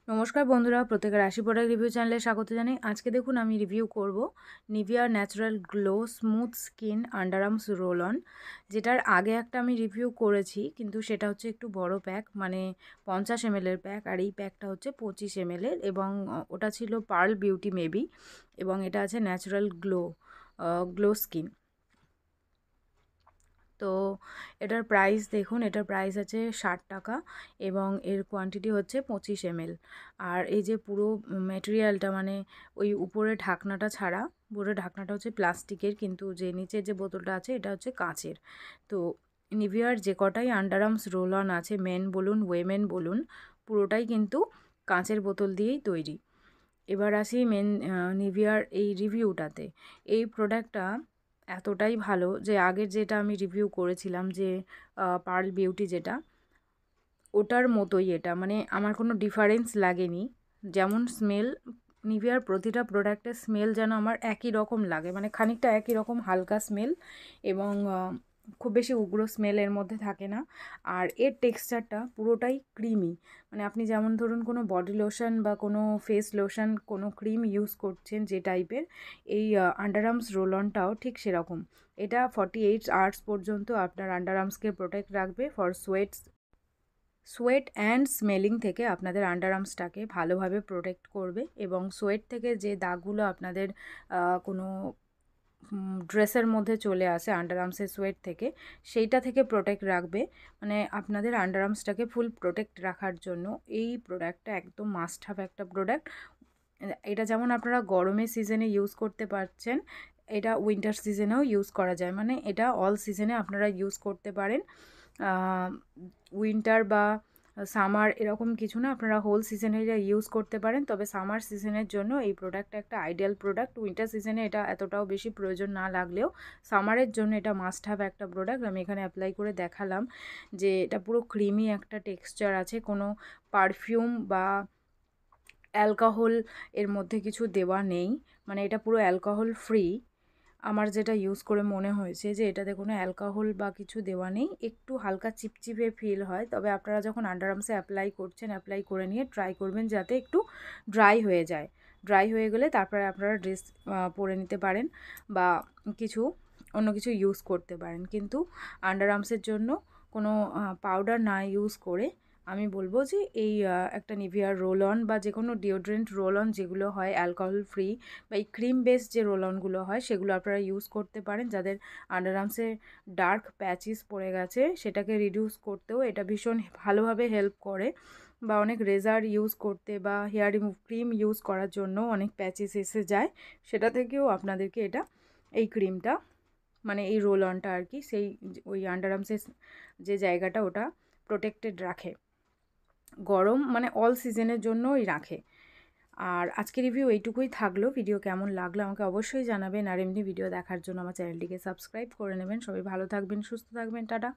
নমস্কার বন্ধুরা, প্রত্যেকের আশি প্রোডাক্ট রিভিউ চ্যানেলে স্বাগত জানাই। আজকে দেখুন আমি রিভিউ করব Nivea natural glow smooth skin under arms roll on, যেটার আগে একটা আমি রিভিউ করেছি, কিন্তু সেটা হচ্ছে একটু বড় প্যাক, মানে 50 ml এর প্যাক, আর এই প্যাকটা হচ্ছে 25 ml এর, এবং ওটা ছিল পার্ল বিউটি মেবি, এবং এটা আছে ন্যাচারাল গ্লো স্কিন। তো এটার প্রাইস দেখুন, এটার প্রাইস আছে 60 টাকা এবং এর কোয়ান্টিটি হচ্ছে 25 ml। আর এই যে পুরো ম্যাটেরিয়ালটা, মানে ওই উপরে ঢাকনাটা ছাড়া, পুরো ঢাকনাটা হচ্ছে প্লাস্টিকের, কিন্তু যে নিচে যে বোতলটা আছে এটা হচ্ছে কাঁচের। তো নিভিয়ার যে কটাই আন্ডার আর্মস রোল অন আছে, মেন বলুন ওয়েমেন বলুন, পুরোটাই কিন্তু কাঁচের বোতল দিয়েই তৈরি। এবার আসি নিভিয়ার এই রিভিউটাতে। এই প্রোডাক্টটা এতটাই ভালো যে আগের যেটা আমি রিভিউ করেছিলাম, যে পার্ল বিউটি, যেটা ওটার মতোই এটা, মানে আমার কোনো ডিফারেন্স লাগেনি। যেমন স্মেল, নিভিয়ার প্রতিটা প্রোডাক্টের স্মেল যেন আমার একই রকম লাগে, মানে খানিকটা একই রকম হালকা স্মেল, এবং খুব বেশি উগ্র স্মেল এর মধ্যে থাকে না। আর এর টেক্সচারটা পুরোটাই ক্রিমি, মানে আপনি যেমন ধরুন কোনো বডি লোশন বা কোনো ফেস লোশন, কোনো ক্রিম ইউজ করছেন যে টাইপের, এই আন্ডার আর্মস রোল অনটাও ঠিক সেরকম। এটা 48 আওয়ার্স পর্যন্ত আপনার আন্ডার আর্মসকে প্রোটেক্ট রাখবে ফর সোয়েট অ্যান্ড স্মেলিং থেকে, আপনাদের আন্ডার আর্মসটাকে ভালোভাবে প্রোটেক্ট করবে, এবং সোয়েট থেকে যে দাগগুলো আপনাদের কোনো ড্রেসের মধ্যে চলে আসে আন্ডার আর্মসের সোয়েট থেকে, সেইটা থেকে প্রোটেক্ট রাখবে। মানে আপনাদের আন্ডার আর্মসটাকে ফুল প্রোটেক্ট রাখার জন্য এই প্রোডাক্টটা একদম মাস্ট হ্যাভ একটা প্রোডাক্ট। এটা যেমন আপনারা গরমের সিজনে ইউজ করতে পারছেন, এটা উইন্টার সিজনেও ইউজ করা যায়, মানে এটা অল সিজনে আপনারা ইউজ করতে পারেন। উইন্টার বা সামার এরকম কিছু না, আপনারা হোল সিজনে এটা ইউজ করতে পারেন। তবে সামার সিজনের জন্য এই প্রোডাক্টটা একটা আইডিয়াল প্রোডাক্ট। উইন্টার সিজনে এটা এতটাও বেশি প্রয়োজন না লাগলেও সামারের জন্য এটা মাস্ট হ্যাভ একটা প্রোডাক্ট। আমি এখানে অ্যাপ্লাই করে দেখালাম যে এটা পুরো ক্রিমি একটা টেক্সচার আছে, কোনো পারফিউম বা অ্যালকোহল এর মধ্যে কিছু দেওয়া নেই, মানে এটা পুরো অ্যালকোহল ফ্রি। আমার যেটা ইউজ করে মনে হয়েছে যে এটাতে কোনো অ্যালকোহল বা কিছু দেওয়া নেই, একটু হালকা চিপচিপে ফিল হয়। তবে আপনারা যখন আন্ডার আর্মসে অ্যাপ্লাই করছেন, অ্যাপ্লাই করে নিয়ে ট্রাই করবেন যাতে একটু ড্রাই হয়ে যায়। ড্রাই হয়ে গেলে তারপরে আপনারা ড্রেস পরে নিতে পারেন বা কিছু অন্য কিছু ইউজ করতে পারেন, কিন্তু আন্ডার আর্মসের জন্য কোনো পাউডার না ইউজ করে আমি বলবো যে এই একটা নিভিয়ার রোল অন বা যে কোনো ডিওড্রেন্ট রোল অন যেগুলো হয় অ্যালকোহল ফ্রি, বা এই ক্রিম বেস যে রোল অনগুলো হয় সেগুলো আপনারা ইউজ করতে পারেন। যাদের আন্ডার আর্মসে ডার্ক প্যাচিস পড়ে গেছে সেটাকে রিডিউস করতেও এটা ভীষণ ভালোভাবে হেল্প করে, বা অনেক রেজার ইউজ করতে বা হেয়ার রিমুভ ক্রিম ইউজ করার জন্য অনেক প্যাচিস এসে যায়, সেটা থেকেও আপনাদেরকে এটা, এই ক্রিমটা, মানে এই রোল অনটা আর কি, সেই ওই আন্ডার আর্মসের যে জায়গাটা ওটা প্রোটেক্টেড রাখে, গরম মানে অল সিজনের জন্যই রাখে। আর আজকে রিভিউ এইটুকুই থাকলো। ভিডিও কেমন লাগলো আমাকে অবশ্যই জানাবেন, আর এমনি ভিডিও দেখার জন্য আমার চ্যানেলটিকে সাবস্ক্রাইব করে নেবেন। সবাই ভালো থাকবেন, সুস্থ থাকবেন, টাটা।